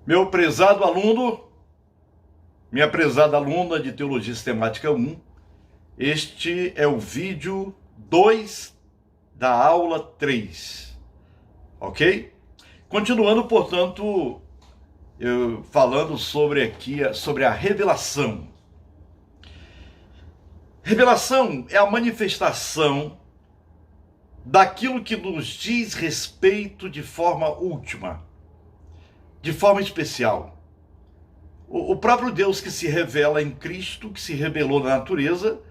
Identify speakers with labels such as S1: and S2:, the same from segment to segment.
S1: Meu prezado aluno, minha prezada aluna de Teologia Sistemática 1, este é o vídeo 2 da aula 3, ok? Continuando, portanto, falando sobre a revelação. Revelação é a manifestação daquilo que nos diz respeito de forma última, de forma especial. O próprio Deus que se revela em Cristo, que se revelou na natureza,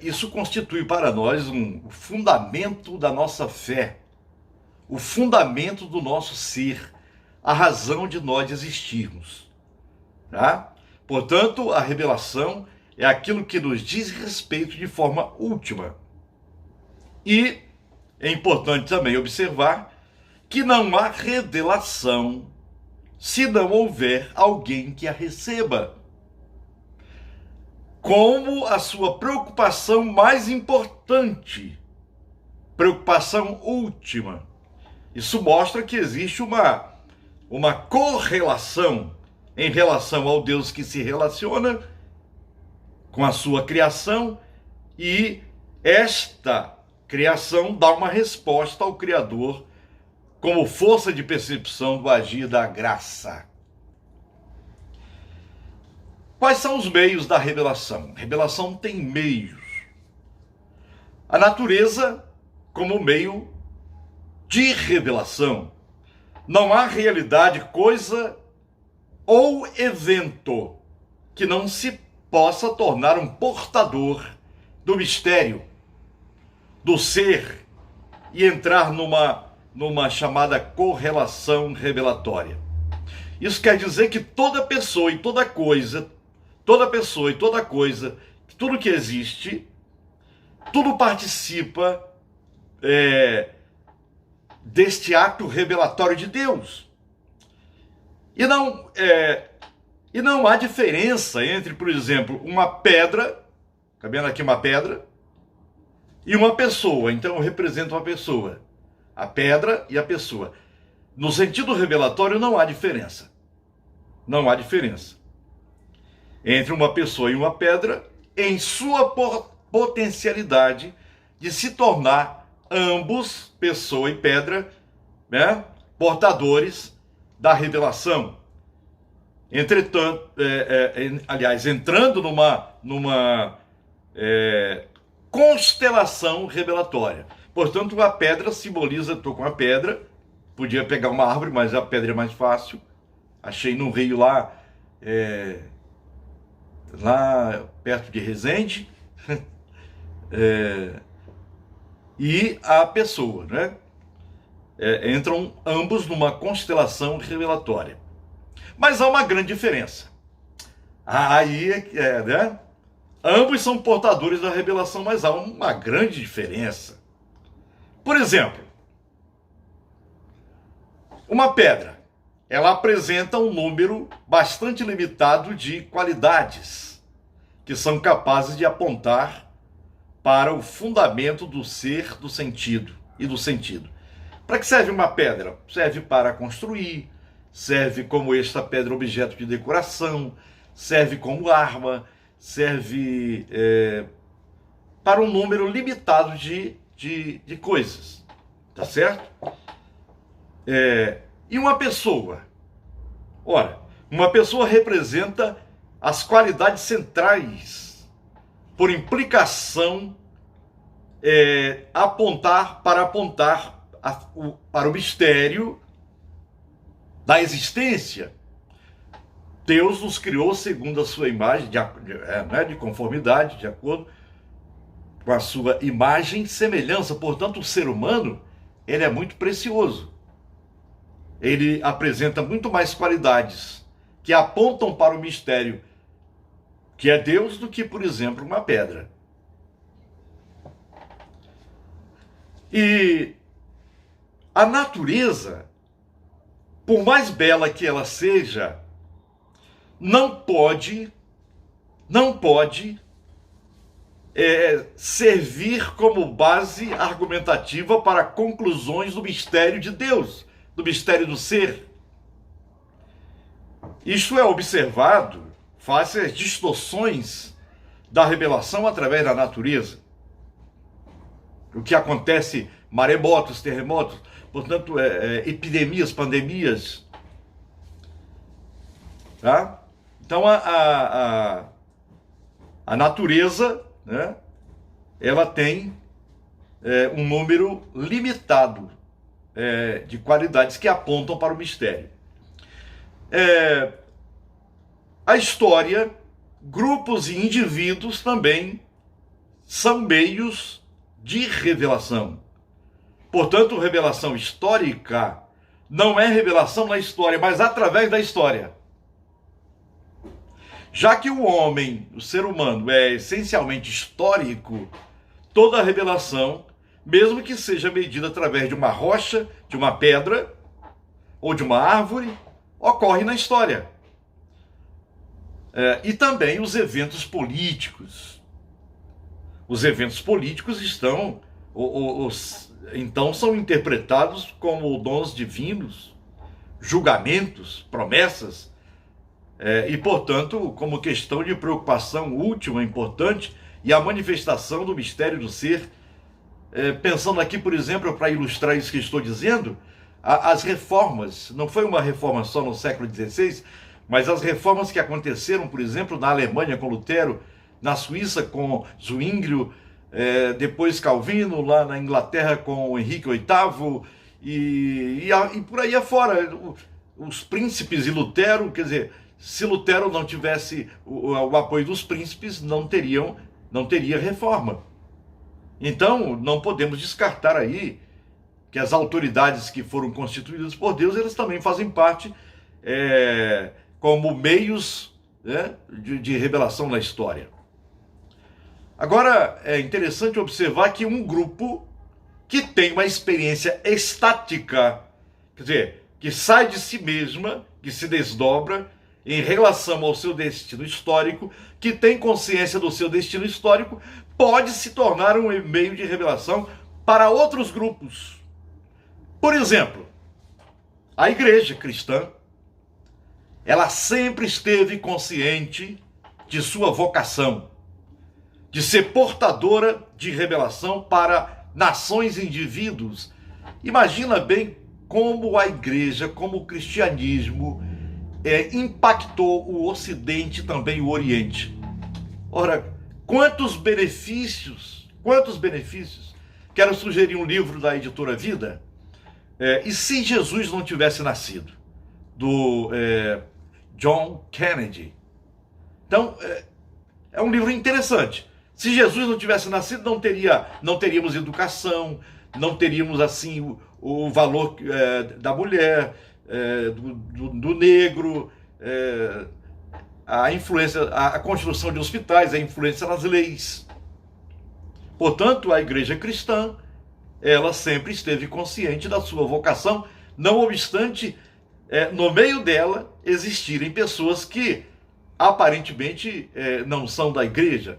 S1: isso constitui para nós um fundamento da nossa fé, o fundamento do nosso ser, a razão de nós existirmos. Tá? Portanto, a revelação é aquilo que nos diz respeito de forma última. E é importante também observar que não há revelação se não houver alguém que a receba como a sua preocupação mais importante, preocupação última. Isso mostra que existe uma correlação em relação ao Deus que se relaciona com a sua criação, e esta criação dá uma resposta ao Criador como força de percepção do agir da graça. Quais são os meios da revelação? A revelação tem meios. A natureza como meio de revelação. Não há realidade, coisa ou evento que não se possa tornar um portador do mistério, do ser, e entrar numa chamada correlação revelatória. Isso quer dizer que toda pessoa e toda coisa, tudo que existe, tudo participa deste ato revelatório de Deus. E não há diferença entre, por exemplo, uma pedra, tá vendo aqui uma pedra, e uma pessoa. Então eu represento uma pessoa. A pedra e a pessoa. No sentido revelatório não há diferença. Não há diferença entre uma pessoa e uma pedra em sua potencialidade de se tornar ambos, pessoa e pedra, né, portadores da revelação. Entretanto, aliás, entrando numa constelação revelatória. Portanto, a pedra simboliza, estou com a pedra, podia pegar uma árvore, mas a pedra é mais fácil. Achei num rio lá perto de Resende, e a pessoa, né? Entram ambos numa constelação revelatória. Mas há uma grande diferença. Aí né? Ambos são portadores da revelação, mas há uma grande diferença. Por exemplo, uma pedra, ela apresenta um número bastante limitado de qualidades que são capazes de apontar para o fundamento do ser, do sentido e do sentido. Para que serve uma pedra? Serve para construir, serve como esta pedra objeto de decoração, serve como arma, serve para um número limitado de coisas, tá certo? E uma pessoa? Ora, uma pessoa representa as qualidades centrais, por implicação, apontar para o mistério da existência. Deus nos criou segundo a sua imagem, de conformidade, de acordo com a sua imagem e semelhança. Portanto, o ser humano, ele é muito precioso. Ele apresenta muito mais qualidades que apontam para o mistério, que é Deus, do que, por exemplo, uma pedra. E a natureza, por mais bela que ela seja, não pode servir como base argumentativa para conclusões do mistério de Deus, do mistério do ser. Isto é observado face às distorções da revelação através da natureza. O que acontece, maremotos, terremotos, portanto, epidemias, pandemias. Tá? Então, a natureza, né, ela tem um número limitado de qualidades que apontam para o mistério. A história, grupos e indivíduos também são meios de revelação. Portanto, revelação histórica não é revelação na história, mas através da história. Já que o homem, o ser humano, é essencialmente histórico, toda revelação, mesmo que seja medida através de uma rocha, de uma pedra ou de uma árvore, ocorre na história. E também os eventos políticos. Os eventos políticos então são interpretados como dons divinos, julgamentos, promessas, e, portanto, como questão de preocupação última, importante, e a manifestação do mistério do ser. Pensando aqui, por exemplo, para ilustrar isso que estou dizendo, as reformas, não foi uma reforma só no século XVI, mas as reformas que aconteceram, por exemplo, na Alemanha com Lutero, na Suíça com Zwinglio, depois Calvino, lá na Inglaterra com Henrique VIII, e por aí afora, os príncipes e Lutero, quer dizer, se Lutero não tivesse o apoio dos príncipes, não teria reforma. Então, não podemos descartar aí que as autoridades que foram constituídas por Deus, elas também fazem parte como meios, né, de revelação na história. Agora, é interessante observar que um grupo que tem uma experiência estática, quer dizer, que sai de si mesma, que se desdobra em relação ao seu destino histórico, que tem consciência do seu destino histórico, pode se tornar um meio de revelação para outros grupos. Por exemplo, a igreja cristã, ela sempre esteve consciente de sua vocação, de ser portadora de revelação para nações e indivíduos. Imagina bem como a igreja, como o cristianismo impactou o Ocidente e também o Oriente. Ora, quantos benefícios. Quero sugerir um livro da editora Vida, E se Jesus não tivesse nascido, do John Kennedy. Então, é um livro interessante. Se Jesus não tivesse nascido, não teríamos educação, não teríamos assim o valor da mulher, do negro, a influência, a construção de hospitais, a influência nas leis. Portanto, a igreja cristã, ela sempre esteve consciente da sua vocação, não obstante, no meio dela, existirem pessoas que aparentemente não são da igreja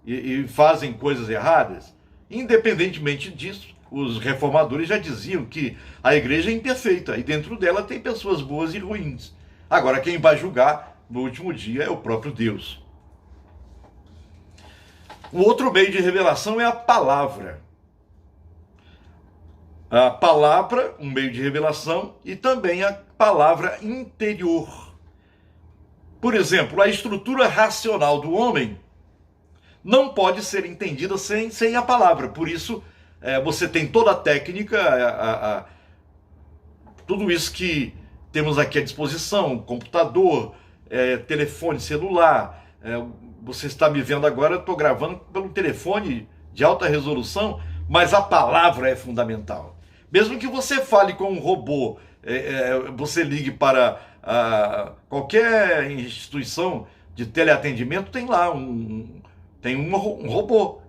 S1: e fazem coisas erradas. Independentemente disso, os reformadores já diziam que a igreja é imperfeita e dentro dela tem pessoas boas e ruins. Agora, quem vai julgar no último dia é o próprio Deus. O outro meio de revelação é a palavra. A palavra, um meio de revelação, e também a palavra interior. Por exemplo, a estrutura racional do homem não pode ser entendida sem a palavra. Por isso, você tem toda a técnica, tudo isso que temos aqui à disposição, computador, telefone celular. Você está me vendo agora, eu estou gravando pelo telefone de alta resolução, mas a palavra é fundamental. Mesmo que você fale com um robô, você ligue para qualquer instituição de teleatendimento, tem lá um robô.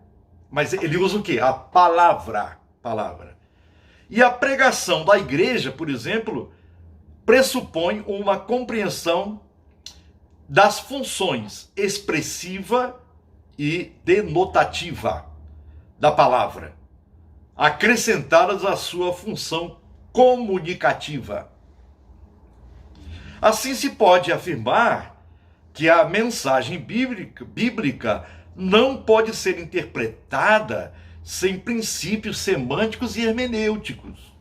S1: Mas ele usa o quê? A palavra. E a pregação da igreja, por exemplo, pressupõe uma compreensão das funções expressiva e denotativa da palavra, acrescentadas à sua função comunicativa. Assim se pode afirmar que a mensagem bíblica não pode ser interpretada sem princípios semânticos e hermenêuticos.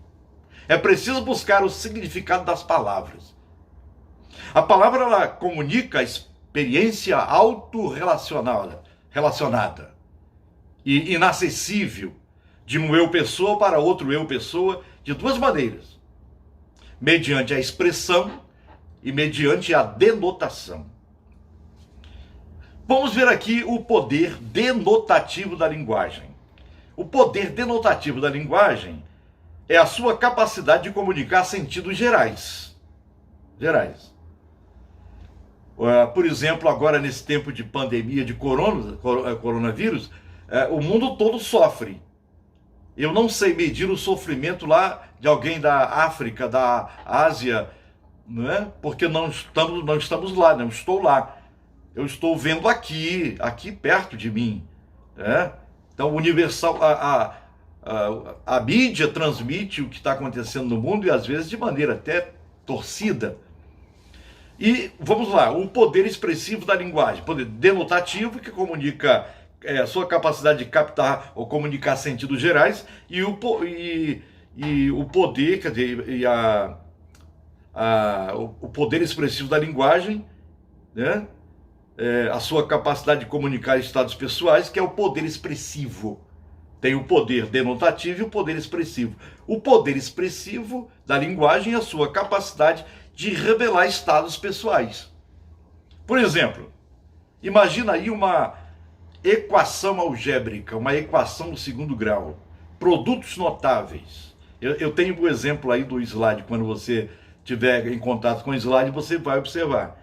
S1: É preciso buscar o significado das palavras. A palavra ela comunica a experiência autorrelacionada e inacessível de um eu-pessoa para outro eu-pessoa de duas maneiras: mediante a expressão e mediante a denotação. Vamos ver aqui o poder denotativo da linguagem. O poder denotativo da linguagem é a sua capacidade de comunicar sentidos gerais. Por exemplo, agora nesse tempo de pandemia de coronavírus, o mundo todo sofre. Eu não sei medir o sofrimento lá de alguém da África, da Ásia, não é? Porque não estamos lá, não estou lá. Eu estou vendo aqui perto de mim. Né? Então, universal, a mídia transmite o que está acontecendo no mundo e às vezes de maneira até torcida. E vamos lá, o poder expressivo da linguagem, poder denotativo, que comunica a sua capacidade de captar ou comunicar sentidos gerais, e o poder, quer dizer, o poder expressivo da linguagem, né? A sua capacidade de comunicar estados pessoais, que é o poder expressivo. Tem o poder denotativo e o poder expressivo. O poder expressivo da linguagem é a sua capacidade de revelar estados pessoais. Por exemplo, imagina aí uma equação algébrica, uma equação do segundo grau, produtos notáveis. Eu tenho o exemplo aí do slide, quando você estiver em contato com o slide, você vai observar.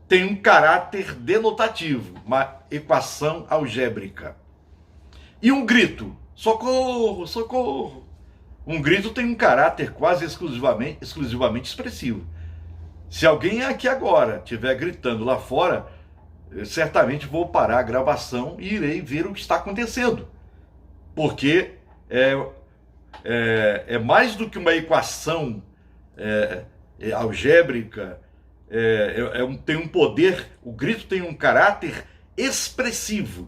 S1: Tem um caráter denotativo, uma equação algébrica. E um grito, socorro, socorro. Um grito tem um caráter quase exclusivamente expressivo. Se alguém aqui agora estiver gritando lá fora, eu certamente vou parar a gravação e irei ver o que está acontecendo. Porque é mais do que uma equação algébrica, tem um poder, o grito tem um caráter expressivo.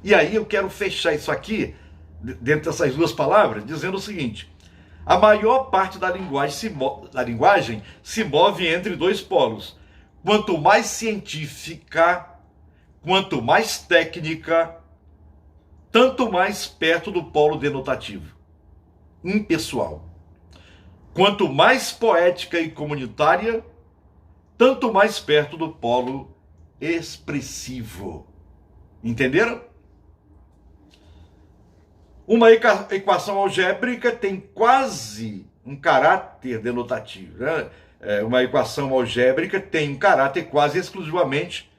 S1: E aí eu quero fechar isso aqui, dentro dessas duas palavras, dizendo o seguinte: a maior parte da linguagem se move entre dois polos. Quanto mais científica, quanto mais técnica, tanto mais perto do polo denotativo, impessoal. Quanto mais poética e comunitária, tanto mais perto do polo expressivo. Entenderam? Uma equação algébrica tem quase um caráter denotativo. Né? Uma equação algébrica tem um caráter quase exclusivamente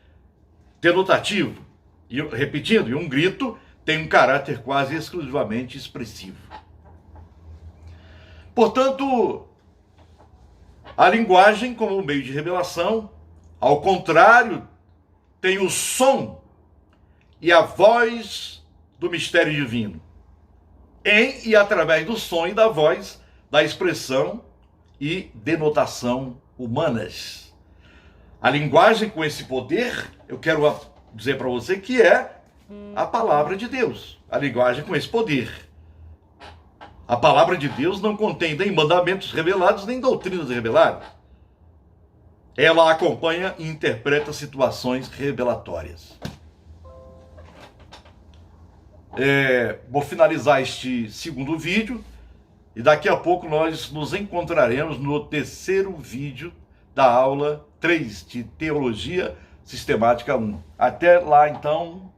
S1: denotativo. E, repetindo, um grito tem um caráter quase exclusivamente expressivo. Portanto, a linguagem, como meio de revelação, ao contrário, tem o som e a voz do mistério divino, em e através do som e da voz, da expressão e denotação humanas. A linguagem com esse poder, eu quero dizer para você que é a palavra de Deus. A linguagem com esse poder. A palavra de Deus não contém nem mandamentos revelados, nem doutrinas reveladas. Ela acompanha e interpreta situações revelatórias. Vou finalizar este segundo vídeo e daqui a pouco nós nos encontraremos no terceiro vídeo da aula 3 de Teologia Sistemática 1. Até lá, então.